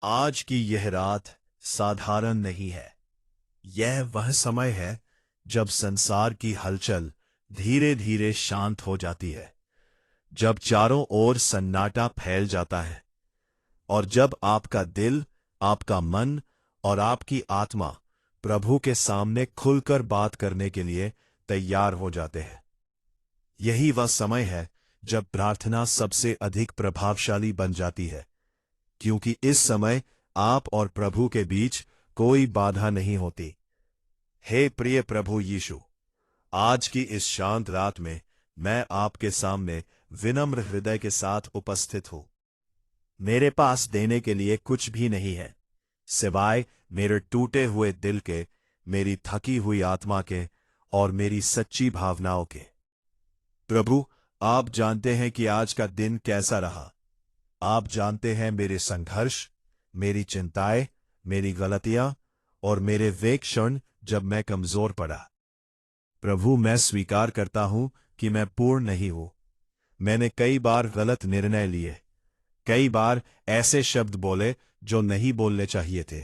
आज की यह रात साधारण नहीं है। यह वह समय है जब संसार की हलचल धीरे धीरे शांत हो जाती है, जब चारों ओर सन्नाटा फैल जाता है और जब आपका दिल, आपका मन और आपकी आत्मा प्रभु के सामने खुलकर बात करने के लिए तैयार हो जाते हैं। यही वह समय है जब प्रार्थना सबसे अधिक प्रभावशाली बन जाती है, क्योंकि इस समय आप और प्रभु के बीच कोई बाधा नहीं होती। हे प्रिय प्रभु यीशु, आज की इस शांत रात में मैं आपके सामने विनम्र हृदय के साथ उपस्थित हूं। मेरे पास देने के लिए कुछ भी नहीं है, सिवाय मेरे टूटे हुए दिल के, मेरी थकी हुई आत्मा के और मेरी सच्ची भावनाओं के। प्रभु, आप जानते हैं कि आज का दिन कैसा रहा। आप जानते हैं मेरे संघर्ष, मेरी चिंताएं, मेरी गलतियां और मेरे वे क्षण जब मैं कमजोर पड़ा। प्रभु, मैं स्वीकार करता हूं कि मैं पूर्ण नहीं हूं। मैंने कई बार गलत निर्णय लिए, कई बार ऐसे शब्द बोले जो नहीं बोलने चाहिए थे,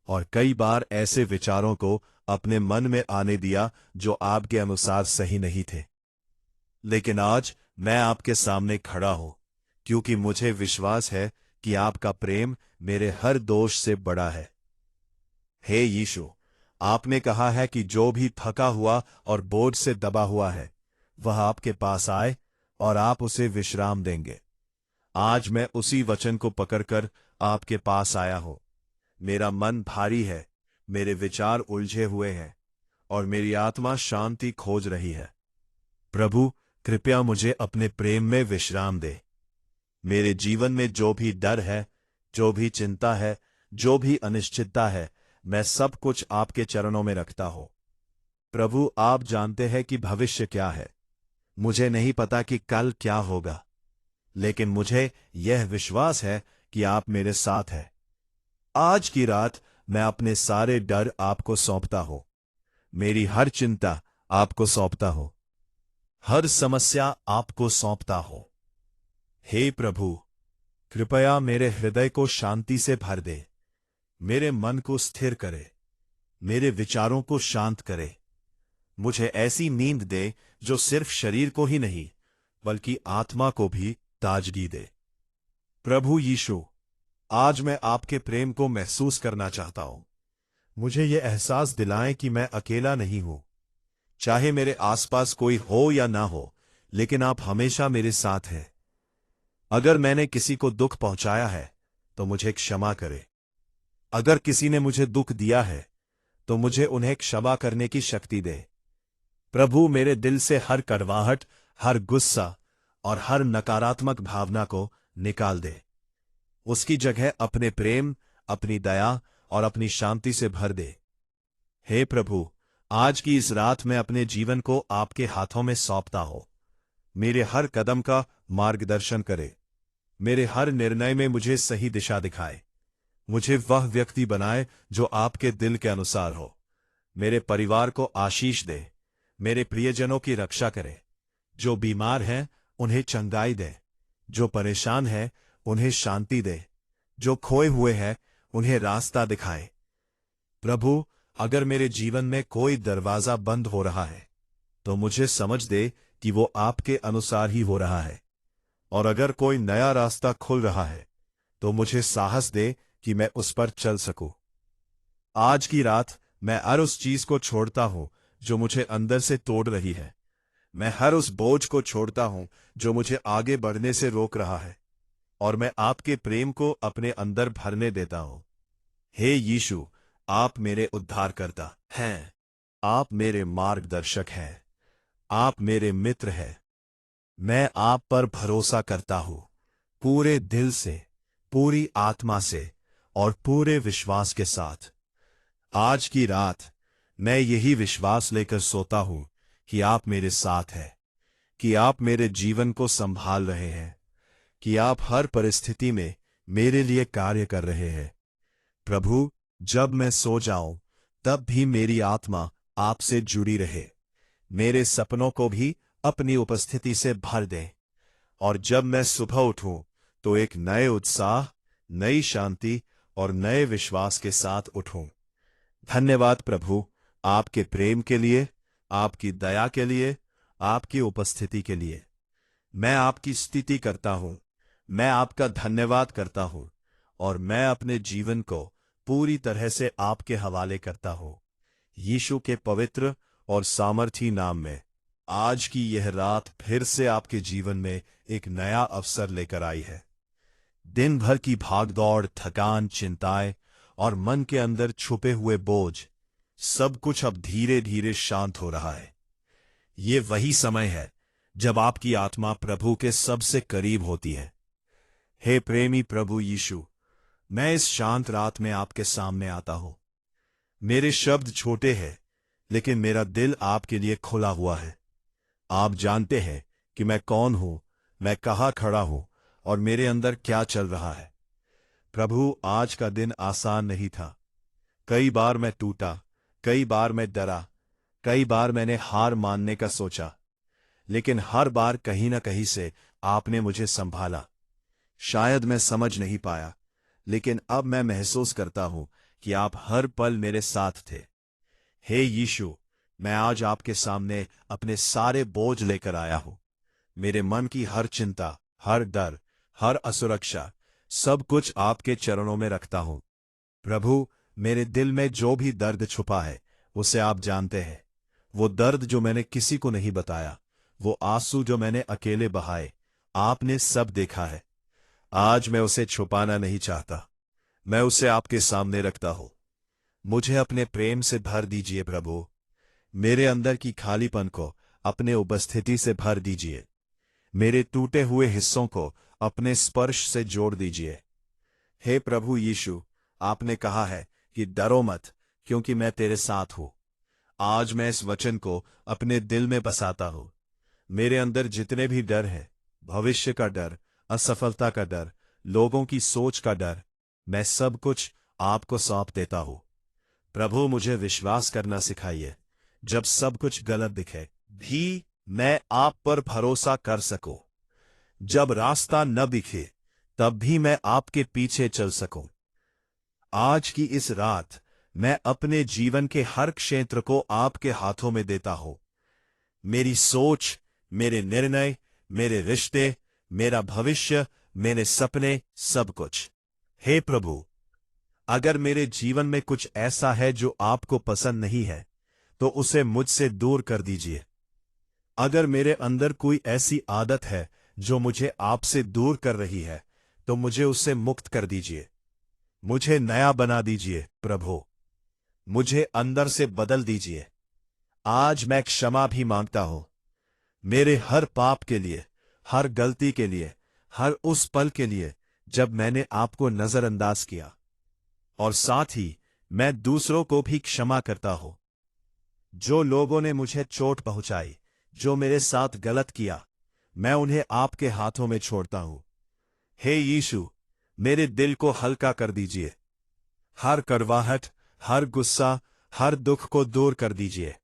और कई बार ऐसे विचारों को अपने मन में आने दिया जो आपके अनुसार सही नहीं थे। लेकिन आज मैं आपके सामने खड़ा हूं, क्योंकि मुझे विश्वास है कि आपका प्रेम मेरे हर दोष से बड़ा है। हे यीशु, आपने कहा है कि जो भी थका हुआ और बोझ से दबा हुआ है, वह आपके पास आए और आप उसे विश्राम देंगे। आज मैं उसी वचन को पकड़कर आपके पास आया हूं। मेरा मन भारी है, मेरे विचार उलझे हुए हैं और मेरी आत्मा शांति खोज रही है। प्रभु, कृपया मुझे अपने प्रेम में विश्राम दे। मेरे जीवन में जो भी डर है, जो भी चिंता है, जो भी अनिश्चितता है, मैं सब कुछ आपके चरणों में रखता हूं। प्रभु, आप जानते हैं कि भविष्य क्या है। मुझे नहीं पता कि कल क्या होगा, लेकिन मुझे यह विश्वास है कि आप मेरे साथ हैं। आज की रात मैं अपने सारे डर आपको सौंपता हूं। मेरी हर चिंता आपको सौंपता हूं। हर समस्या आपको सौंपता हूं। हे प्रभु, कृपया मेरे हृदय को शांति से भर दे, मेरे मन को स्थिर करे, मेरे विचारों को शांत करे। मुझे ऐसी नींद दे जो सिर्फ शरीर को ही नहीं, बल्कि आत्मा को भी ताजगी दे। प्रभु यीशु, आज मैं आपके प्रेम को महसूस करना चाहता हूं। मुझे यह एहसास दिलाएं कि मैं अकेला नहीं हूं। चाहे मेरे आसपास कोई हो या ना हो, लेकिन आप हमेशा मेरे साथ हैं। अगर मैंने किसी को दुख पहुंचाया है, तो मुझे क्षमा करे। अगर किसी ने मुझे दुख दिया है, तो मुझे उन्हें क्षमा करने की शक्ति दे। प्रभु, मेरे दिल से हर कड़वाहट, हर गुस्सा और हर नकारात्मक भावना को निकाल दे। उसकी जगह अपने प्रेम, अपनी दया और अपनी शांति से भर दे। हे प्रभु, आज की इस रात में अपने जीवन को आपके हाथों में सौंपता हूं। मेरे हर कदम का मार्गदर्शन करे, मेरे हर निर्णय में मुझे सही दिशा दिखाए। मुझे वह व्यक्ति बनाए जो आपके दिल के अनुसार हो। मेरे परिवार को आशीष दे, मेरे प्रियजनों की रक्षा करे। जो बीमार हैं उन्हें चंगाई दे, जो परेशान हैं उन्हें शांति दे, जो खोए हुए हैं उन्हें रास्ता दिखाए। प्रभु, अगर मेरे जीवन में कोई दरवाजा बंद हो रहा है, तो मुझे समझ दे कि वो आपके अनुसार ही हो रहा है, और अगर कोई नया रास्ता खुल रहा है, तो मुझे साहस दे कि मैं उस पर चल सकूं। आज की रात मैं हर उस चीज को छोड़ता हूं जो मुझे अंदर से तोड़ रही है। मैं हर उस बोझ को छोड़ता हूं जो मुझे आगे बढ़ने से रोक रहा है, और मैं आपके प्रेम को अपने अंदर भरने देता हूं। हे यीशु, आप मेरे उद्धारकर्ता हैं। आप मेरे मार्गदर्शक हैं। आप मेरे मित्र हैं। मैं आप पर भरोसा करता हूं, पूरे दिल से, पूरी आत्मा से और पूरे विश्वास के साथ। आज की रात मैं यही विश्वास लेकर सोता हूं कि आप मेरे साथ हैं, कि आप मेरे जीवन को संभाल रहे हैं, कि आप हर परिस्थिति में मेरे लिए कार्य कर रहे हैं। प्रभु, जब मैं सो जाऊं, तब भी मेरी आत्मा आपसे जुड़ी रहे। मेरे सपनों को भी अपनी उपस्थिति से भर दें, और जब मैं सुबह उठूं, तो एक नए उत्साह, नई शांति और नए विश्वास के साथ उठूं। धन्यवाद प्रभु, आपके प्रेम के लिए, आपकी दया के लिए, आपकी उपस्थिति के लिए। मैं आपकी स्तुति करता हूं, मैं आपका धन्यवाद करता हूं, और मैं अपने जीवन को पूरी तरह से आपके हवाले करता हूं। यीशु के पवित्र और सामर्थी नाम में आज की यह रात फिर से आपके जीवन में एक नया अवसर लेकर आई है। दिन भर की भागदौड़, थकान, चिंताएं और मन के अंदर छुपे हुए बोझ, सब कुछ अब धीरे धीरे शांत हो रहा है। ये वही समय है जब आपकी आत्मा प्रभु के सबसे करीब होती है। हे प्रेमी प्रभु यीशु, मैं इस शांत रात में आपके सामने आता हूं। मेरे शब्द छोटे हैं, लेकिन मेरा दिल आपके लिए खुला हुआ है। आप जानते हैं कि मैं कौन हूं, मैं कहाँ खड़ा हूं और मेरे अंदर क्या चल रहा है। प्रभु, आज का दिन आसान नहीं था। कई बार मैं टूटा, कई बार मैं डरा, कई बार मैंने हार मानने का सोचा, लेकिन हर बार कहीं ना कहीं से आपने मुझे संभाला। शायद मैं समझ नहीं पाया, लेकिन अब मैं महसूस करता हूं कि आप हर पल मेरे साथ थे। हे यीशु, मैं आज आपके सामने अपने सारे बोझ लेकर आया हूं। मेरे मन की हर चिंता, हर डर, हर असुरक्षा, सब कुछ आपके चरणों में रखता हूं। प्रभु, मेरे दिल में जो भी दर्द छुपा है उसे आप जानते हैं। वो दर्द जो मैंने किसी को नहीं बताया, वो आंसू जो मैंने अकेले बहाए, आपने सब देखा है। आज मैं उसे छुपाना नहीं चाहता, मैं उसे आपके सामने रखता हूं। मुझे अपने प्रेम से भर दीजिए प्रभु। मेरे अंदर की खालीपन को अपने उपस्थिति से भर दीजिए। मेरे टूटे हुए हिस्सों को अपने स्पर्श से जोड़ दीजिए। हे प्रभु यीशु, आपने कहा है कि डरो मत, क्योंकि मैं तेरे साथ हूं। आज मैं इस वचन को अपने दिल में बसाता हूं। मेरे अंदर जितने भी डर हैं, भविष्य का डर, असफलता का डर, लोगों की सोच का डर, मैं सब कुछ आपको सौंप देता हूं। प्रभु, मुझे विश्वास करना सिखाइए। जब सब कुछ गलत दिखे भी मैं आप पर भरोसा कर सकूं। जब रास्ता न दिखे तब भी मैं आपके पीछे चल सकूं। आज की इस रात मैं अपने जीवन के हर क्षेत्र को आपके हाथों में देता हूं। मेरी सोच, मेरे निर्णय, मेरे रिश्ते, मेरा भविष्य, मेरे सपने, सब कुछ। हे प्रभु, अगर मेरे जीवन में कुछ ऐसा है जो आपको पसंद नहीं है, तो उसे मुझसे दूर कर दीजिए। अगर मेरे अंदर कोई ऐसी आदत है जो मुझे आपसे दूर कर रही है, तो मुझे उससे मुक्त कर दीजिए। मुझे नया बना दीजिए प्रभु। मुझे अंदर से बदल दीजिए। आज मैं क्षमा भी मांगता हूं, मेरे हर पाप के लिए, हर गलती के लिए, हर उस पल के लिए जब मैंने आपको नजरअंदाज किया। और साथ ही मैं दूसरों को भी क्षमा करता हूं। जो लोगों ने मुझे चोट पहुंचाई, जो मेरे साथ गलत किया, मैं उन्हें आपके हाथों में छोड़ता हूं। हे यीशु, मेरे दिल को हल्का कर दीजिए। हर कड़वाहट, हर गुस्सा, हर दुख को दूर कर दीजिए।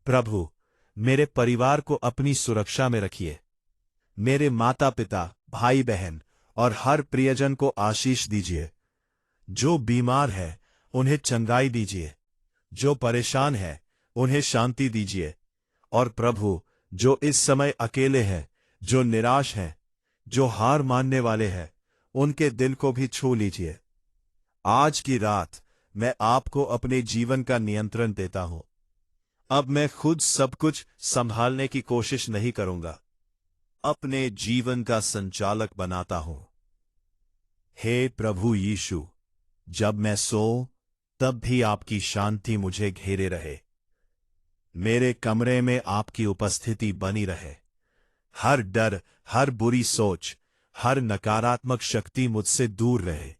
प्रभु, मेरे परिवार को अपनी सुरक्षा में रखिए। मेरे माता पिता, भाई बहन और हर प्रियजन को आशीष दीजिए। जो बीमार है उन्हें चंगाई दीजिए। जो परेशान है उन्हें शांति दीजिए। और प्रभु, जो इस समय अकेले हैं, जो निराश हैं, जो हार मानने वाले हैं, उनके दिल को भी छू लीजिए। आज की रात मैं आपको अपने जीवन का नियंत्रण देता हूं। अब मैं खुद सब कुछ संभालने की कोशिश नहीं करूंगा, अपने जीवन का संचालक बनाता हूं। हे प्रभु यीशु, जब मैं सोऊं तब भी आपकी शांति मुझे घेरे रहे। मेरे कमरे में आपकी उपस्थिति बनी रहे। हर डर, हर बुरी सोच, हर नकारात्मक शक्ति मुझसे दूर रहे।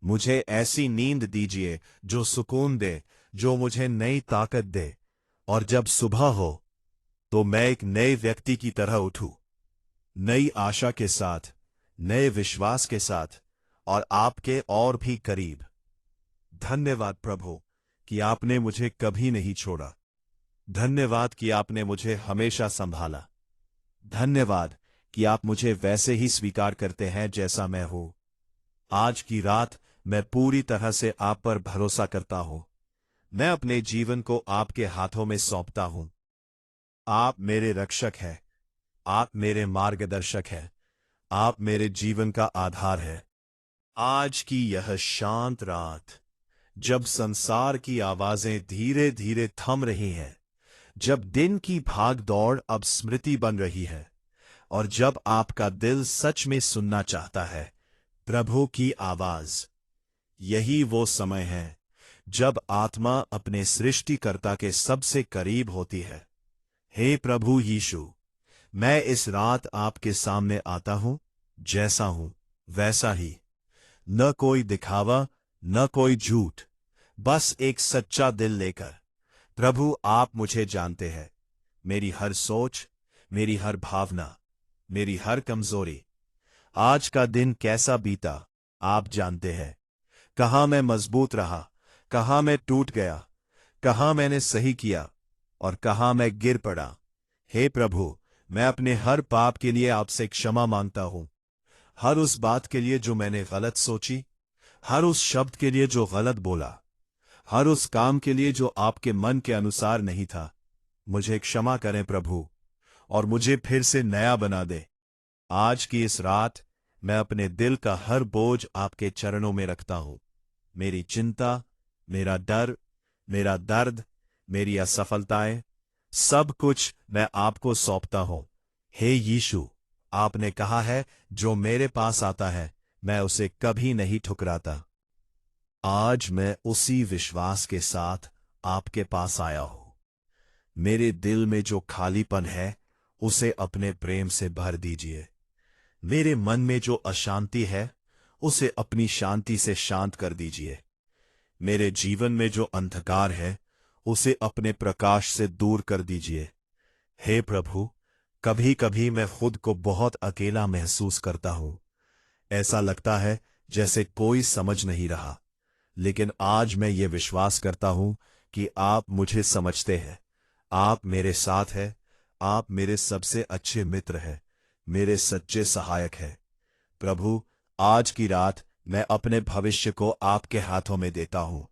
मुझे ऐसी नींद दीजिए जो सुकून दे, जो मुझे नई ताकत दे, और जब सुबह हो तो मैं एक नए व्यक्ति की तरह उठूं, नई आशा के साथ, नए विश्वास के साथ, और आपके और भी करीब। धन्यवाद प्रभु कि आपने मुझे कभी नहीं छोड़ा। धन्यवाद कि आपने मुझे हमेशा संभाला। धन्यवाद कि आप मुझे वैसे ही स्वीकार करते हैं जैसा मैं हूं। आज की रात मैं पूरी तरह से आप पर भरोसा करता हूं। मैं अपने जीवन को आपके हाथों में सौंपता हूं। आप मेरे रक्षक हैं। आप मेरे मार्गदर्शक हैं। आप मेरे जीवन का आधार है। आज की यह शांत रात, जब संसार की आवाजें धीरे धीरे थम रही हैं, जब दिन की भाग दौड़ अब स्मृति बन रही है, और जब आपका दिल सच में सुनना चाहता है प्रभु की आवाज, यही वो समय है जब आत्मा अपने सृष्टिकर्ता के सबसे करीब होती है। हे प्रभु यीशु, मैं इस रात आपके सामने आता हूं, जैसा हूं वैसा ही। न कोई दिखावा, न कोई झूठ, बस एक सच्चा दिल लेकर। प्रभु, आप मुझे जानते हैं, मेरी हर सोच, मेरी हर भावना, मेरी हर कमजोरी। आज का दिन कैसा बीता आप जानते हैं। कहाँ मैं मजबूत रहा, कहाँ मैं टूट गया, कहाँ मैंने सही किया और कहाँ मैं गिर पड़ा। हे प्रभु, मैं अपने हर पाप के लिए आपसे क्षमा मांगता हूं। हर उस बात के लिए जो मैंने गलत सोची, हर उस शब्द के लिए जो गलत बोला, हर उस काम के लिए जो आपके मन के अनुसार नहीं था। मुझे क्षमा करें प्रभु, और मुझे फिर से नया बना दे। आज की इस रात मैं अपने दिल का हर बोझ आपके चरणों में रखता हूं। मेरी चिंता, मेरा डर, मेरा दर्द, मेरी असफलताएं, सब कुछ मैं आपको सौंपता हूं। हे यीशु, आपने कहा है जो मेरे पास आता है मैं उसे कभी नहीं ठुकराता। आज मैं उसी विश्वास के साथ आपके पास आया हूं। मेरे दिल में जो खालीपन है उसे अपने प्रेम से भर दीजिए। मेरे मन में जो अशांति है उसे अपनी शांति से शांत कर दीजिए। मेरे जीवन में जो अंधकार है उसे अपने प्रकाश से दूर कर दीजिए। हे प्रभु, कभी कभी मैं खुद को बहुत अकेला महसूस करता हूं। ऐसा लगता है जैसे कोई समझ नहीं रहा, लेकिन आज मैं ये विश्वास करता हूं कि आप मुझे समझते हैं। आप मेरे साथ हैं। आप मेरे सबसे अच्छे मित्र हैं, मेरे सच्चे सहायक हैं। प्रभु, आज की रात मैं अपने भविष्य को आपके हाथों में देता हूं।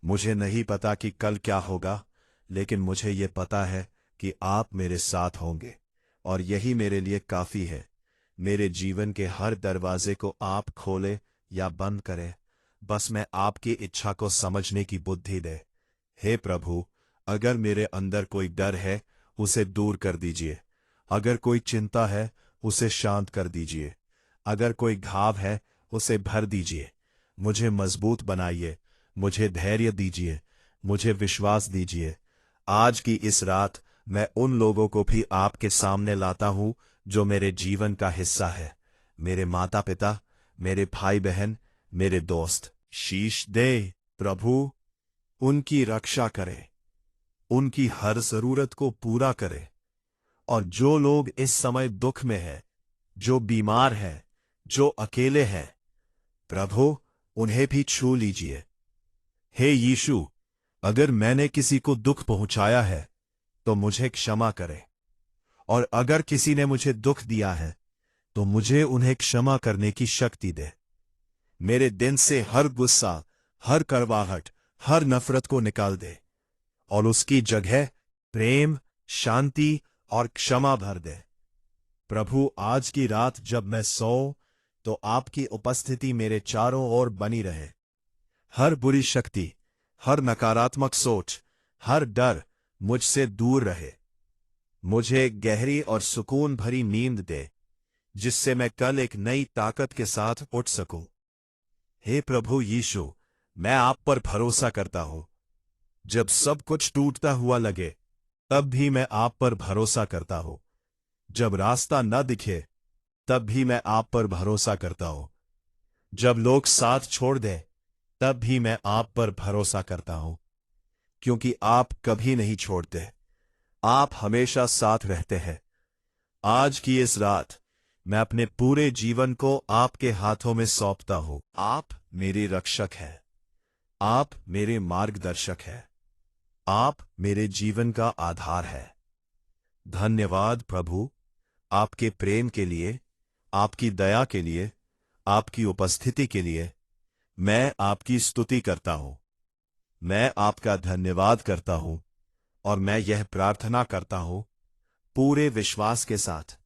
मुझे नहीं पता कि कल क्या होगा, लेकिन मुझे ये पता है कि आप मेरे साथ होंगे, और यही मेरे लिए काफी है। मेरे जीवन के हर दरवाजे को आप खोले या बंद करें, बस मैं आपकी इच्छा को समझने की बुद्धि दे। हे प्रभु, अगर मेरे अंदर कोई डर है उसे दूर कर दीजिए। अगर कोई चिंता है उसे शांत कर दीजिए। अगर कोई घाव है उसे भर दीजिए। मुझे मजबूत बनाइए, मुझे धैर्य दीजिए, मुझे विश्वास दीजिए। आज की इस रात मैं उन लोगों को भी आपके सामने लाता हूं जो मेरे जीवन का हिस्सा है। मेरे माता पिता, मेरे भाई बहन, मेरे दोस्त। शीश दे प्रभु, उनकी रक्षा करे, उनकी हर जरूरत को पूरा करे। और जो लोग इस समय दुख में हैं, जो बीमार हैं, जो अकेले हैं, प्रभु उन्हें भी छू लीजिए। हे यीशु, अगर मैंने किसी को दुख पहुंचाया है तो मुझे क्षमा करे, और अगर किसी ने मुझे दुख दिया है तो मुझे उन्हें क्षमा करने की शक्ति दे। मेरे दिन से हर गुस्सा, हर कड़वाहट, हर नफरत को निकाल दे, और उसकी जगह प्रेम, शांति और क्षमा भर दे। प्रभु, आज की रात जब मैं सोऊं तो आपकी उपस्थिति मेरे चारों ओर बनी रहे। हर बुरी शक्ति, हर नकारात्मक सोच, हर डर मुझसे दूर रहे। मुझे गहरी और सुकून भरी नींद दे, जिससे मैं कल एक नई ताकत के साथ उठ सकूं। हे प्रभु यीशु, मैं आप पर भरोसा करता हूं। जब सब कुछ टूटता हुआ लगे, तब भी मैं आप पर भरोसा करता हूं। जब रास्ता न दिखे, तब भी मैं आप पर भरोसा करता हूं। जब लोग साथ छोड़ दें, तब भी मैं आप पर भरोसा करता हूं, क्योंकि आप कभी नहीं छोड़ते। आप हमेशा साथ रहते हैं। आज की इस रात मैं अपने पूरे जीवन को आपके हाथों में सौंपता हूं। आप मेरे रक्षक हैं। आप मेरे मार्गदर्शक हैं। आप मेरे जीवन का आधार है। धन्यवाद प्रभु, आपके प्रेम के लिए, आपकी दया के लिए, आपकी उपस्थिति के लिए। मैं आपकी स्तुति करता हूं, मैं आपका धन्यवाद करता हूं, और मैं यह प्रार्थना करता हूं पूरे विश्वास के साथ,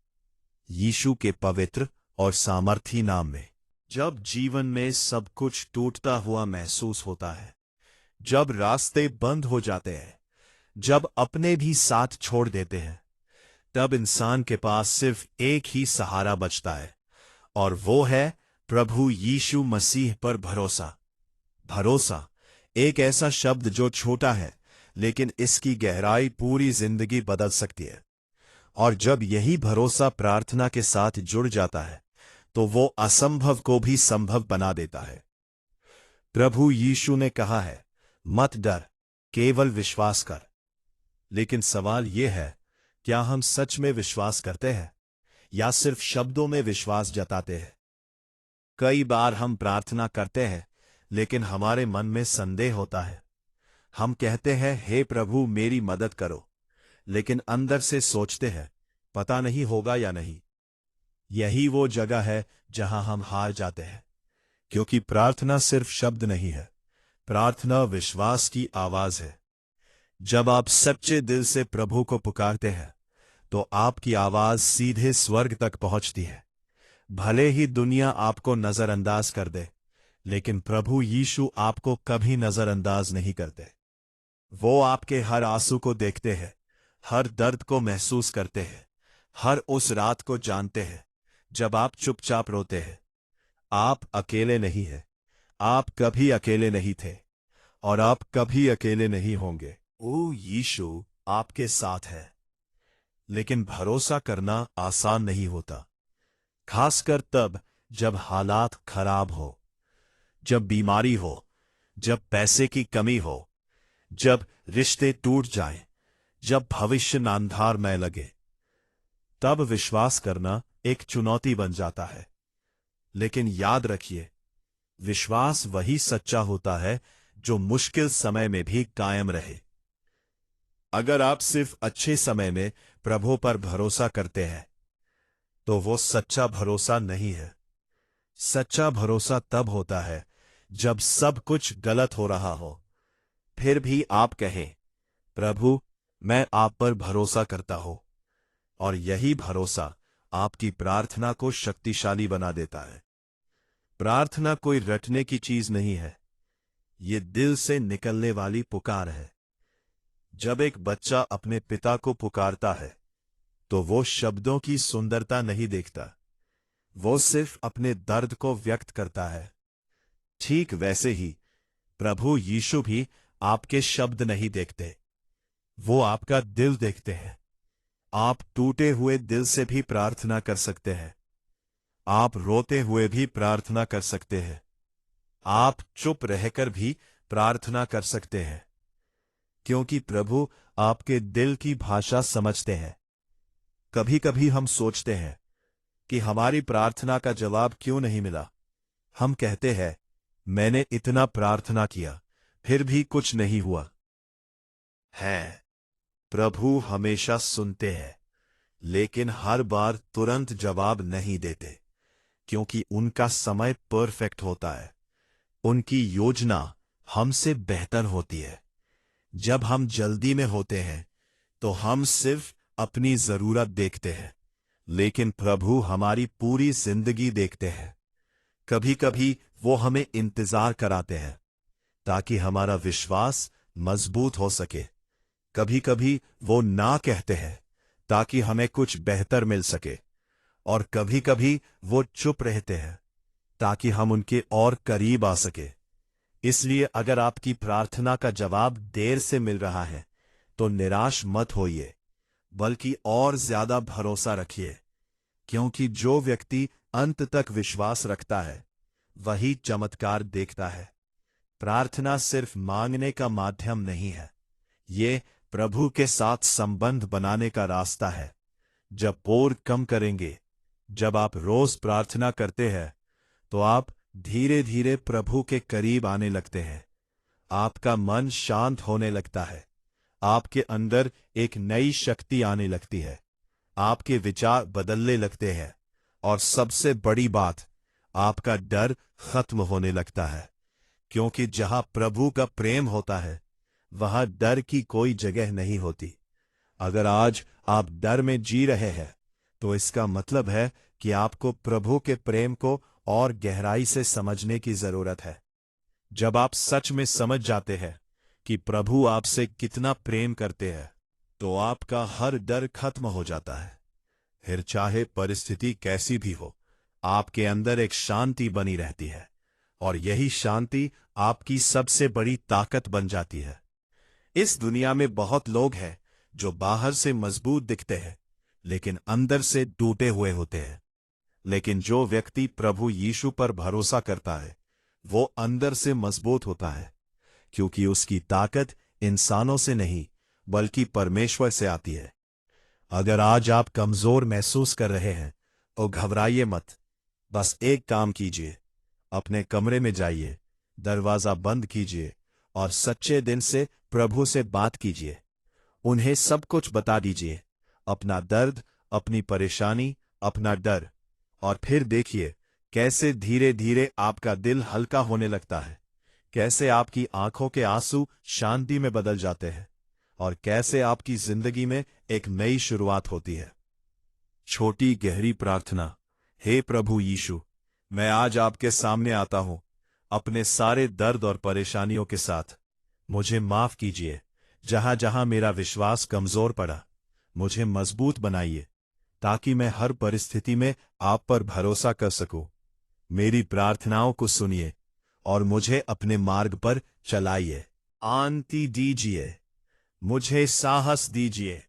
यीशु के पवित्र और सामर्थी नाम में। जब जीवन में सब कुछ टूटता हुआ महसूस होता है, जब रास्ते बंद हो जाते हैं, जब अपने भी साथ छोड़ देते हैं, तब इंसान के पास सिर्फ एक ही सहारा बचता है, और वो है प्रभु यीशु मसीह पर भरोसा। भरोसा एक ऐसा शब्द जो छोटा है, लेकिन इसकी गहराई पूरी जिंदगी बदल सकती है। और जब यही भरोसा प्रार्थना के साथ जुड़ जाता है, तो वो असंभव को भी संभव बना देता है। प्रभु यीशु ने कहा है, मत डर, केवल विश्वास कर। लेकिन सवाल यह है, क्या हम सच में विश्वास करते हैं, या सिर्फ शब्दों में विश्वास जताते हैं? कई बार हम प्रार्थना करते हैं, लेकिन हमारे मन में संदेह होता है। हम कहते हैं, हे प्रभु मेरी मदद करो, लेकिन अंदर से सोचते हैं, पता नहीं होगा या नहीं। यही वो जगह है जहां हम हार जाते हैं, क्योंकि प्रार्थना सिर्फ शब्द नहीं है, प्रार्थना विश्वास की आवाज है। जब आप सच्चे दिल से प्रभु को पुकारते हैं, तो आपकी आवाज सीधे स्वर्ग तक पहुंचती है। भले ही दुनिया आपको नजरअंदाज कर दे, लेकिन प्रभु यीशु आपको कभी नजरअंदाज नहीं करते। वो आपके हर आंसू को देखते हैं, हर दर्द को महसूस करते हैं, हर उस रात को जानते हैं जब आप चुपचाप रोते हैं। आप अकेले नहीं हैं, आप कभी अकेले नहीं थे, और आप कभी अकेले नहीं होंगे। ओ यीशु आपके साथ है। लेकिन भरोसा करना आसान नहीं होता, खासकर तब जब हालात खराब हो, जब बीमारी हो, जब पैसे की कमी हो, जब रिश्ते टूट जाएं, जब भविष्य अंधारमय लगे। तब विश्वास करना एक चुनौती बन जाता है। लेकिन याद रखिए, विश्वास वही सच्चा होता है जो मुश्किल समय में भी कायम रहे। अगर आप सिर्फ अच्छे समय में प्रभु पर भरोसा करते हैं, तो वो सच्चा भरोसा नहीं है। सच्चा भरोसा तब होता है जब सब कुछ गलत हो रहा हो, फिर भी आप कहें, प्रभु मैं आप पर भरोसा करता हूं। और यही भरोसा आपकी प्रार्थना को शक्तिशाली बना देता है। प्रार्थना कोई रटने की चीज नहीं है, ये दिल से निकलने वाली पुकार है। जब एक बच्चा अपने पिता को पुकारता है, तो वो शब्दों की सुंदरता नहीं देखता, वो सिर्फ अपने दर्द को व्यक्त करता है। ठीक वैसे ही प्रभु यीशु भी आपके शब्द नहीं देखते, वो आपका दिल देखते हैं। आप टूटे हुए दिल से भी प्रार्थना कर सकते हैं, आप रोते हुए भी प्रार्थना कर सकते हैं, आप चुप रहकर भी प्रार्थना कर सकते हैं, क्योंकि प्रभु आपके दिल की भाषा समझते हैं। कभी कभी हम सोचते हैं कि हमारी प्रार्थना का जवाब क्यों नहीं मिला। हम कहते हैं, मैंने इतना प्रार्थना किया, फिर भी कुछ नहीं हुआ। है, प्रभु हमेशा सुनते हैं, लेकिन हर बार तुरंत जवाब नहीं देते, क्योंकि उनका समय परफेक्ट होता है। उनकी योजना हमसे बेहतर होती है। जब हम जल्दी में होते हैं, तो हम सिर्फ अपनी जरूरत देखते हैं, लेकिन प्रभु हमारी पूरी जिंदगी देखते हैं। कभी कभी वो हमें इंतजार कराते हैं, ताकि हमारा विश्वास मजबूत हो सके। कभी कभी वो ना कहते हैं, ताकि हमें कुछ बेहतर मिल सके। और कभी कभी वो चुप रहते हैं, ताकि हम उनके और करीब आ सके। इसलिए अगर आपकी प्रार्थना का जवाब देर से मिल रहा है, तो निराश मत होइए, बल्कि और ज्यादा भरोसा रखिए, क्योंकि जो व्यक्ति अंत तक विश्वास रखता है, वही चमत्कार देखता है। प्रार्थना सिर्फ मांगने का माध्यम नहीं है, ये प्रभु के साथ संबंध बनाने का रास्ता है। जब बोर कम करेंगे, जब आप रोज प्रार्थना करते हैं, तो आप धीरे धीरे प्रभु के करीब आने लगते हैं। आपका मन शांत होने लगता है, आपके अंदर एक नई शक्ति आने लगती है, आपके विचार बदलने लगते हैं, और सबसे बड़ी बात, आपका डर खत्म होने लगता है। क्योंकि जहां प्रभु का प्रेम होता है वहां डर की कोई जगह नहीं होती। अगर आज आप डर में जी रहे हैं तो इसका मतलब है कि आपको प्रभु के प्रेम को और गहराई से समझने की जरूरत है। जब आप सच में समझ जाते हैं कि प्रभु आपसे कितना प्रेम करते हैं तो आपका हर डर खत्म हो जाता है। फिर चाहे परिस्थिति कैसी भी हो, आपके अंदर एक शांति बनी रहती है और यही शांति आपकी सबसे बड़ी ताकत बन जाती है। इस दुनिया में बहुत लोग हैं जो बाहर से मजबूत दिखते हैं लेकिन अंदर से टूटे हुए होते हैं। लेकिन जो व्यक्ति प्रभु यीशु पर भरोसा करता है वो अंदर से मजबूत होता है, क्योंकि उसकी ताकत इंसानों से नहीं बल्कि परमेश्वर से आती है। अगर आज आप कमजोर महसूस कर रहे हैं तो घबराइए मत। बस एक काम कीजिए, अपने कमरे में जाइए, दरवाजा बंद कीजिए और सच्चे दिन से प्रभु से बात कीजिए। उन्हें सब कुछ बता दीजिए, अपना दर्द, अपनी परेशानी, अपना डर, और फिर देखिए कैसे धीरे धीरे आपका दिल हल्का होने लगता है, कैसे आपकी आंखों के आंसू शांति में बदल जाते हैं और कैसे आपकी जिंदगी में एक नई शुरुआत होती है। छोटी गहरी प्रार्थना। हे प्रभु यीशु, मैं आज आपके सामने आता हूं अपने सारे दर्द और परेशानियों के साथ। मुझे माफ कीजिए जहां जहां मेरा विश्वास कमजोर पड़ा। मुझे मजबूत बनाइए ताकि मैं हर परिस्थिति में आप पर भरोसा कर सकूं। मेरी प्रार्थनाओं को सुनिए और मुझे अपने मार्ग पर चलाइए। शांति दीजिए, मुझे साहस दीजिए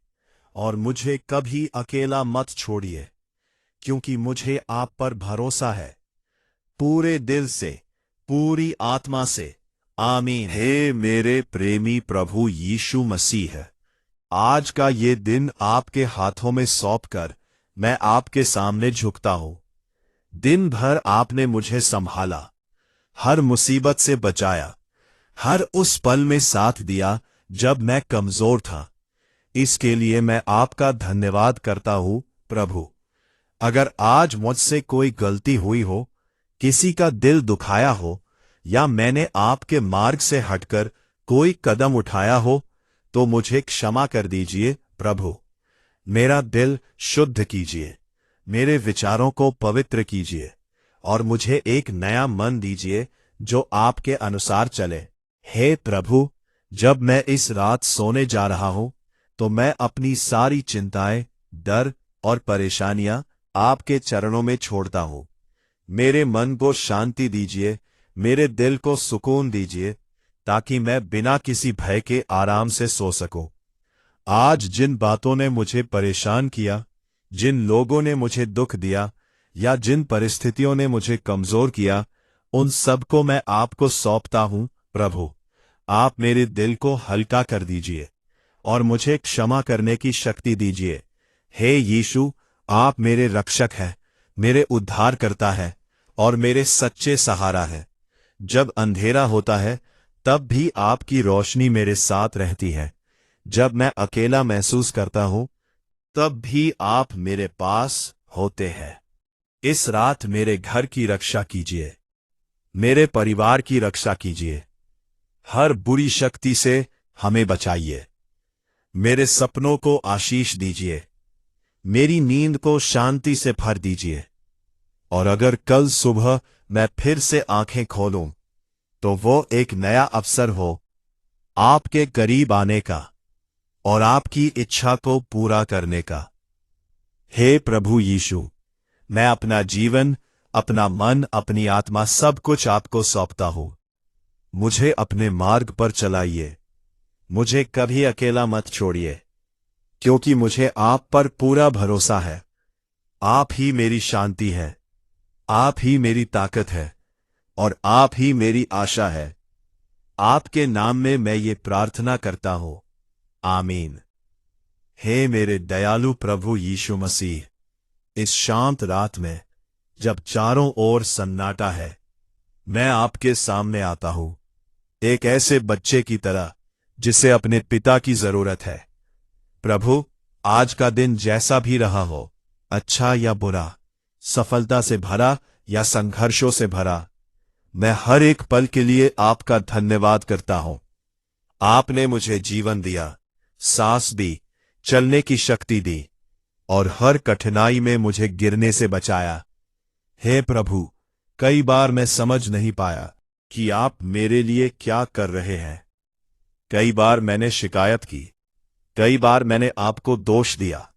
और मुझे कभी अकेला मत छोड़िए, क्योंकि मुझे आप पर भरोसा है पूरे दिल से, पूरी आत्मा से। आमीन। हे मेरे प्रेमी प्रभु यीशु मसीह, आज का ये दिन आपके हाथों में सौंपकर मैं आपके सामने झुकता हूं। दिन भर आपने मुझे संभाला, हर मुसीबत से बचाया, हर उस पल में साथ दिया जब मैं कमजोर था। इसके लिए मैं आपका धन्यवाद करता हूं प्रभु। अगर आज मुझसे कोई गलती हुई हो, किसी का दिल दुखाया हो या मैंने आपके मार्ग से हटकर कोई कदम उठाया हो तो मुझे क्षमा कर दीजिए प्रभु। मेरा दिल शुद्ध कीजिए, मेरे विचारों को पवित्र कीजिए और मुझे एक नया मन दीजिए जो आपके अनुसार चले। हे प्रभु, जब मैं इस रात सोने जा रहा हूं तो मैं अपनी सारी चिंताएं, डर और परेशानियां आपके चरणों में छोड़ता हूं। मेरे मन को शांति दीजिए, मेरे दिल को सुकून दीजिए ताकि मैं बिना किसी भय के आराम से सो सकूं। आज जिन बातों ने मुझे परेशान किया, जिन लोगों ने मुझे दुख दिया या जिन परिस्थितियों ने मुझे कमजोर किया, उन सब को मैं आपको सौंपता हूं प्रभु। आप मेरे दिल को हल्का कर दीजिए और मुझे क्षमा करने की शक्ति दीजिए। हे यीशु, आप मेरे रक्षक हैं, मेरे उद्धारकर्ता हैं और मेरे सच्चे सहारा है। जब अंधेरा होता है तब भी आपकी रोशनी मेरे साथ रहती है। जब मैं अकेला महसूस करता हूं तब भी आप मेरे पास होते हैं। इस रात मेरे घर की रक्षा कीजिए, मेरे परिवार की रक्षा कीजिए। हर बुरी शक्ति से हमें बचाइए। मेरे सपनों को आशीष दीजिए, मेरी नींद को शांति से भर दीजिए। और अगर कल सुबह मैं फिर से आंखें खोलूं तो वो एक नया अवसर हो आपके करीब आने का और आपकी इच्छा को पूरा करने का। हे प्रभु यीशु, मैं अपना जीवन, अपना मन, अपनी आत्मा सब कुछ आपको सौंपता हूं। मुझे अपने मार्ग पर चलाइए, मुझे कभी अकेला मत छोड़िए, क्योंकि मुझे आप पर पूरा भरोसा है। आप ही मेरी शांति है, आप ही मेरी ताकत है और आप ही मेरी आशा है। आपके नाम में मैं ये प्रार्थना करता हूं, आमीन। हे मेरे दयालु प्रभु यीशु मसीह, इस शांत रात में जब चारों ओर सन्नाटा है, मैं आपके सामने आता हूं एक ऐसे बच्चे की तरह जिसे अपने पिता की जरूरत है। प्रभु, आज का दिन जैसा भी रहा हो, अच्छा या बुरा, सफलता से भरा या संघर्षों से भरा, मैं हर एक पल के लिए आपका धन्यवाद करता हूं। आपने मुझे जीवन दिया, सांस दी, चलने की शक्ति दी और हर कठिनाई में मुझे गिरने से बचाया। हे प्रभु, कई बार मैं समझ नहीं पाया कि आप मेरे लिए क्या कर रहे हैं। कई बार मैंने शिकायत की, कई बार मैंने आपको दोष दिया,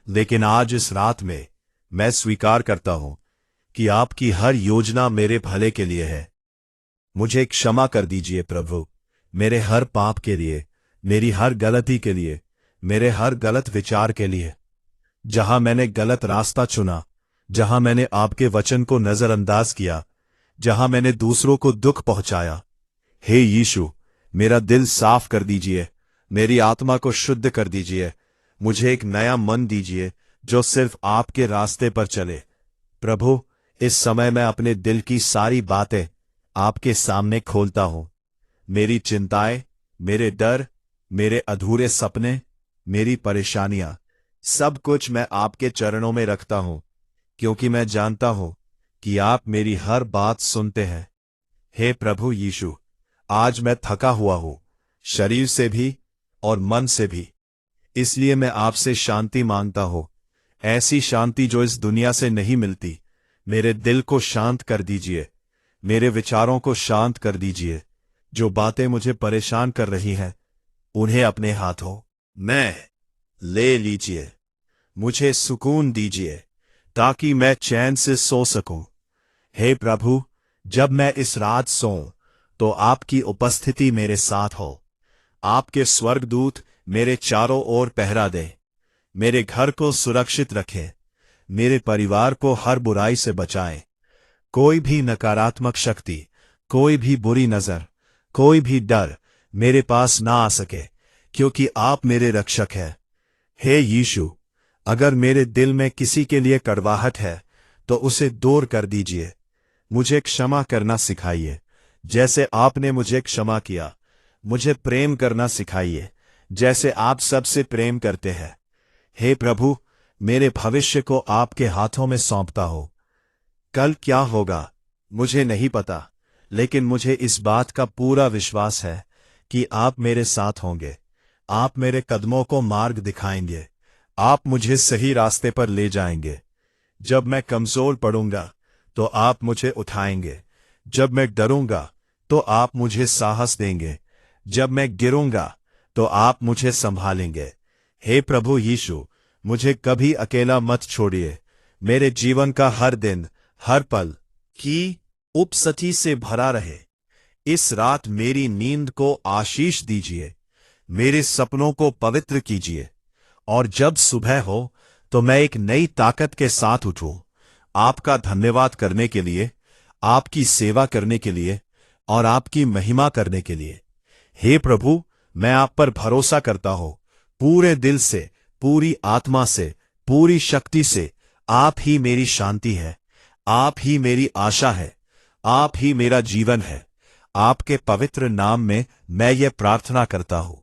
लेकिन आज इस रात में मैं स्वीकार करता हूं कि आपकी हर योजना मेरे भले के लिए है। मुझे क्षमा कर दीजिए प्रभु, मेरे हर पाप के लिए, मेरी हर गलती के लिए, मेरे हर गलत विचार के लिए। जहां मैंने गलत रास्ता चुना, जहां मैंने आपके वचन को नजरअंदाज किया, जहां मैंने दूसरों को दुख पहुंचाया। हे यीशु, मेरा दिल साफ कर दीजिए, मेरी आत्मा को शुद्ध कर दीजिए। मुझे एक नया मन दीजिए जो सिर्फ आपके रास्ते पर चले। प्रभु, इस समय मैं अपने दिल की सारी बातें आपके सामने खोलता हूं। मेरी चिंताएं, मेरे डर, मेरे अधूरे सपने, मेरी परेशानियां, सब कुछ मैं आपके चरणों में रखता हूं, क्योंकि मैं जानता हूं कि आप मेरी हर बात सुनते हैं। हे प्रभु यीशु, आज मैं थका हुआ हूं, शरीर से भी और मन से भी। इसलिए मैं आपसे शांति मांगता हूं, ऐसी शांति जो इस दुनिया से नहीं मिलती। मेरे दिल को शांत कर दीजिए, मेरे विचारों को शांत कर दीजिए। जो बातें मुझे परेशान कर रही हैं, उन्हें अपने हाथों में ले लीजिए। मुझे सुकून दीजिए ताकि मैं चैन से सो सकूं। हे प्रभु, जब मैं इस रात सोऊं तो आपकी उपस्थिति मेरे साथ हो। आपके स्वर्गदूत मेरे चारों ओर पहरा दे, मेरे घर को सुरक्षित रखें, मेरे परिवार को हर बुराई से बचाएं। कोई भी नकारात्मक शक्ति, कोई भी बुरी नजर, कोई भी डर मेरे पास ना आ सके, क्योंकि आप मेरे रक्षक हैं। हे यीशु, अगर मेरे दिल में किसी के लिए कड़वाहट है तो उसे दूर कर दीजिए। मुझे क्षमा करना सिखाइए, जैसे आपने मुझे क्षमा किया। मुझे प्रेम करना सिखाइए, जैसे आप सबसे प्रेम करते हैं। हे प्रभु, मेरे भविष्य को आपके हाथों में सौंपता हो। कल क्या होगा मुझे नहीं पता, लेकिन मुझे इस बात का पूरा विश्वास है कि आप मेरे साथ होंगे। आप मेरे कदमों को मार्ग दिखाएंगे, आप मुझे सही रास्ते पर ले जाएंगे। जब मैं कमजोर पड़ूंगा तो आप मुझे उठाएंगे, जब मैं डरूंगा तो आप मुझे साहस देंगे, जब मैं गिरूंगा तो आप मुझे संभालेंगे। हे प्रभु यीशु, मुझे कभी अकेला मत छोड़िए। मेरे जीवन का हर दिन, हर पल की उपस्थिति से भरा रहे। इस रात मेरी नींद को आशीष दीजिए, मेरे सपनों को पवित्र कीजिए, और जब सुबह हो तो मैं एक नई ताकत के साथ उठूं, आपका धन्यवाद करने के लिए, आपकी सेवा करने के लिए और आपकी महिमा करने के लिए। हे प्रभु, मैं आप पर भरोसा करता हूं, पूरे दिल से, पूरी आत्मा से, पूरी शक्ति से। आप ही मेरी शांति है, आप ही मेरी आशा है, आप ही मेरा जीवन है। आपके पवित्र नाम में मैं ये प्रार्थना करता हूं।